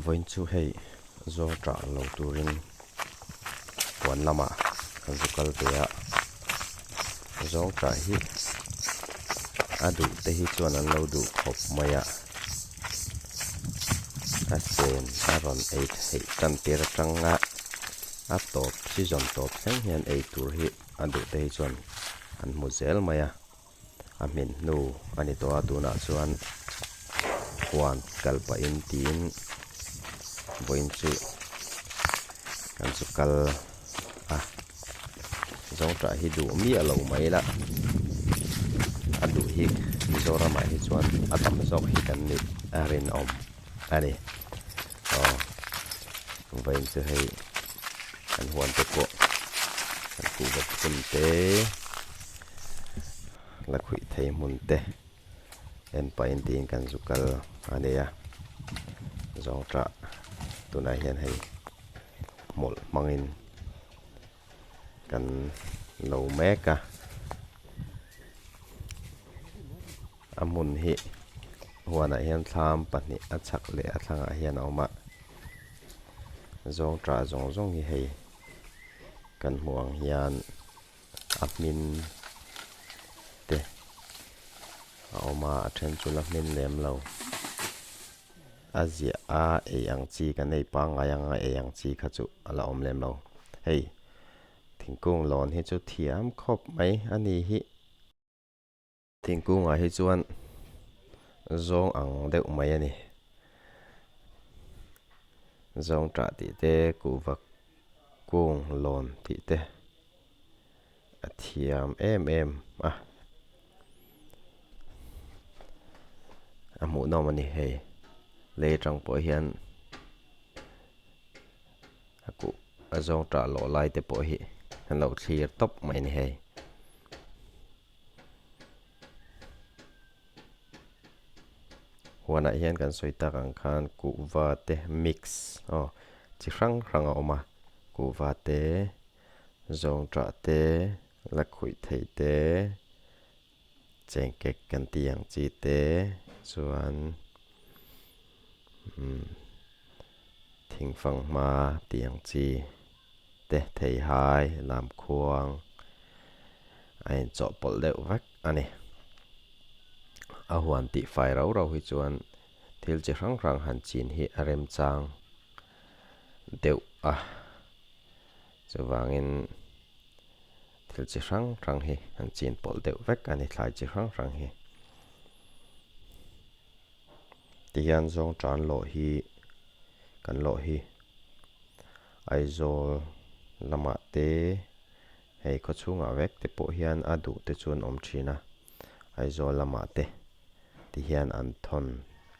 voin chu hei Zawngṭah lo turin huan lamah kan zukal te a Zawngṭah hi adu te hi chuan an lo du khop mai a a sen a ron ei hei tan tir tanga a top season top thleng hian ei tur hi adu te hi chuan an mu zel mai a min nu ani to a tuna chuan huan kalpa in tin voin chu kan zukal a Zawngṭah hi du mi a lo mai la adu hi Mizoram hi chuan a tam zawk hi kan ni a rin om ani voin chu hei kan huan te pawh kan ku va phun te la khui thei mun te en pa in tin kan zukal ani a Zawngṭah tunai hian hei mol mangin kan lo mek a amun hi huanah hian thlam pahnih a chhak leh a thlangah hian a awm a Zawngṭah zawng zawng hi hei kan hmuang hian a hmin te a awm a a then chu la hmin lem lo a zia a ei ang chi kan ei pa ngai anga ei ang chi kha chu ala awm lem lo hei thingkung lawn hi chu thiam khawp mai ani hi thingkungah hi chuan zawng ang deuh mai ani Zawngṭah tih te kuhva kung lawn tih te a thiam em em a hmuh nawm ani hei lei tang pawh hian a Zawngṭah lawh lai te pawh hi an lo thlir tawp mai ni hei huanah hian kan soita ang khan kuhva te mix chi hrang hrang a awm a kuhva te Zawngṭah te la khuih thei te chengkek kan ti ang chi te chuan thingfang hma ti ang chi te thei hai lam khuang a in chawh pawlh deuh vek ani a huan tih fai ro ro hi chuan thil chi hrang hrang han chin hi a rem chang deuh a chuwangin thil chi hrang hrang hi han chin pawlh deuh vek ani thlai chi hrang hrang hi ti hian Zawngṭah an lawh hi kan lawh hi aizawl lamah te hei khawchhungah vek te pawh hian a duh te chuan awm thin a aizawl lamah te ti hian an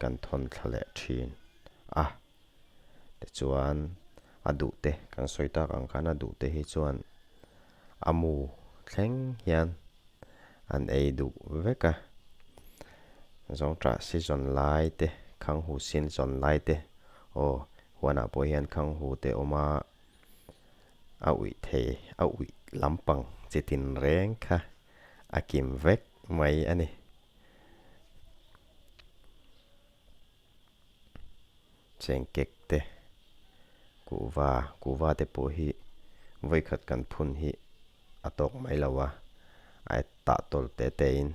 kan thon thla leh thin a tichuan a duh te kan soitak ang khan a duh te hi chuan a mu thleng hian an ei duh vek a Zawngṭah season lai te khanghu season lai te huanah pawh hian khanghu te awm a a ui thei a ui lampang chitin reng kha a kim vek mai ani chengkek te kuhva te pawh hi voi khat kan phun hi a tawk mai lo a a tah tawlh te te in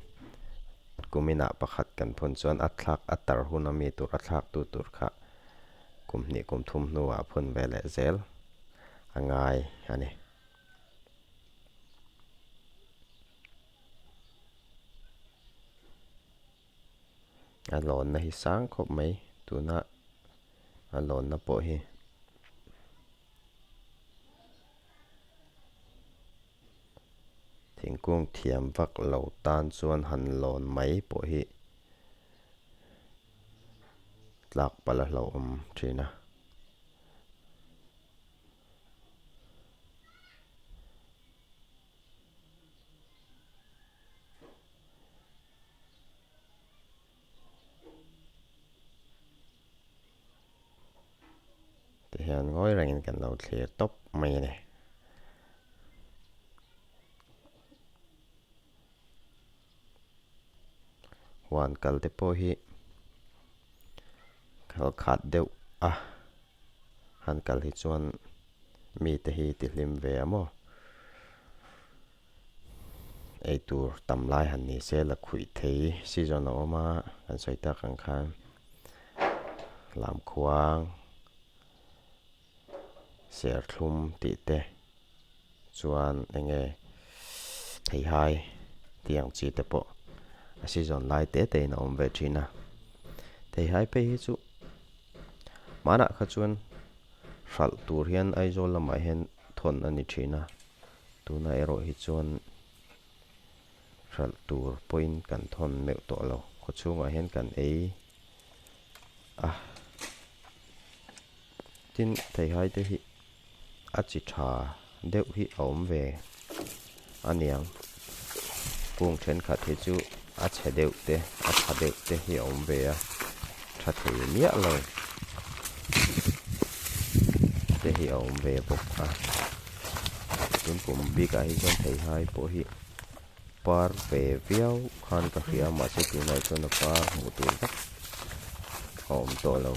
kuminah pakhat kan phun chuan a thlak a tar hun ami tur a thlak tu tur kha kum hnih kum thum hnuah phun ve leh zel a ngai ani a lawn na hi sang khawp mai tuna a lawn na pawh hi thingkung thiam vak lo tan chuan han lawn mai pawh hi tlak pala hlo awm thin a ti hian ngawi rengin kan lo thlir tawp mai ani huan kal te pawh hi khal khat deuh a han kal hi chuan mi te hi ti hlim ve amo ei tur tam lai han ni se la khui thei season a oma kan soita kan khan lam khuang ser thlum ti te chuan enge thei hai tiang chi te po a season lai te te na om ve thina thei hai pe hi chu mana kha chuan hral tur hian aizawl lamah hian thon ani thina tuna erawh hi chuan hral tur point kan thon meuh tawh lo khawchhungah hian kan ei tin thei hai te hi a chi tha deuh hi a awm ve aniang kung then khat hi chu a che deuh te a tha deuh te hi a awm ve a tha thei nia lo te hi a awm ve bawk a tin pum bik a hi chuan thei hai pawh hi par ve viau khan ka hria ma se tu nai chuan a par hmuh tur vak a awm tawh lo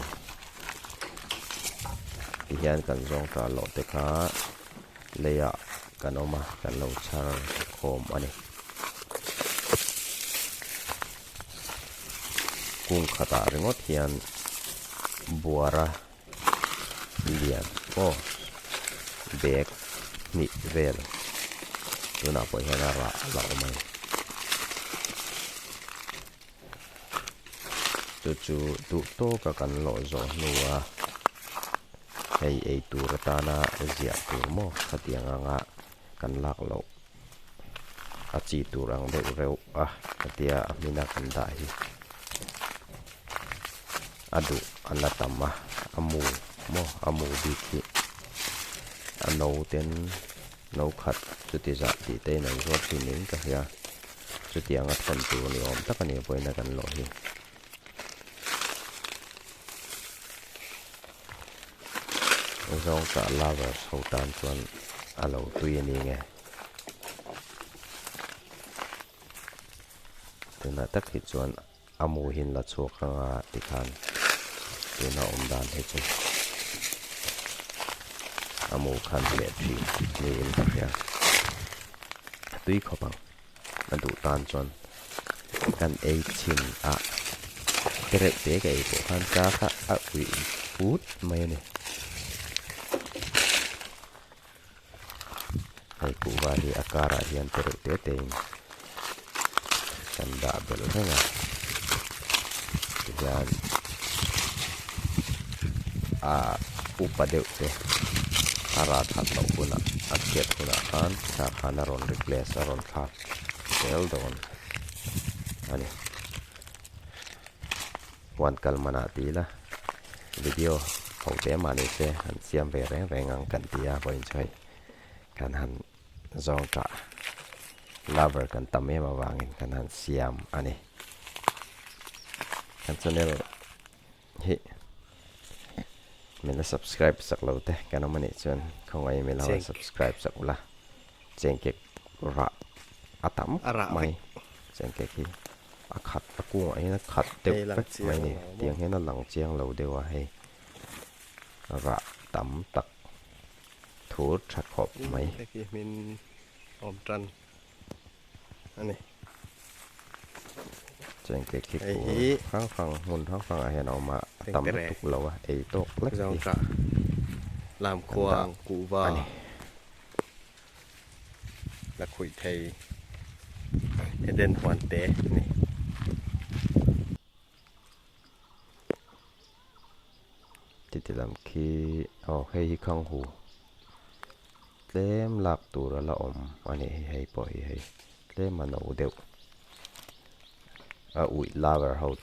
ti hian kan zawngṭah lawh te kha leia kan awma kan lo chhar khawm ani kung khatah ringot hian buara lian bek ni vel tuna pawh hian a ra la awmai chu duh tawka kan lawh zawh hnua hei ei tur atana zia tur maw khatiang anga kan lak lo a chi tur ang deuh reuh a atia a hmina kan dah hi adu anla tama amu bik hi a no ten no khat chuti za ti te nan zuar thi ning ka hria chuti anga thon tur ni awm tak ani poina kan lo hi zawngṭah lovers ho tan chuan a lo tui ani nge tuna tak hi chuan amu hin la chuak anga ti khan tuna awm dan hi chu amu khan le thi ni in ka hria tui khopang a duh tan chuan kan ei chin a kerek te ka ei pawh khan cha kha a ui put mai ani hei kuwa hi akara hian tereuh te tein kan dah bel renga hian a upa deuh te a ra that lo huna a kiat huna khan sa khan a ron replace a ron thak tel dawn ani huan kalmana tila video hote mani se han siam ve reng ang kan tia poin choi kan han zawngṭah lover kan tam em awangin kan han siam ani kan channel hi mena subscribe sak lo te kan mani chuan khongai me lawa subscribe sak ula chengkek ra atam mai chengkek hi a khat a kung a hina khat deuh vek mai ni tiang hena lang chiang lo dewa hei ra tam tak thur tha khop mai ki min om tran ani chengkek hi ku phang hun phang a hen awma tam tuk lo a ei tok lek zawngṭah lam khuang kuwa la khui thei eden huan te ni titilam khi hei hi khang hu tlem lak tur ala om ani hei pawh hi hei tlem a no deuh a ui lover ho ta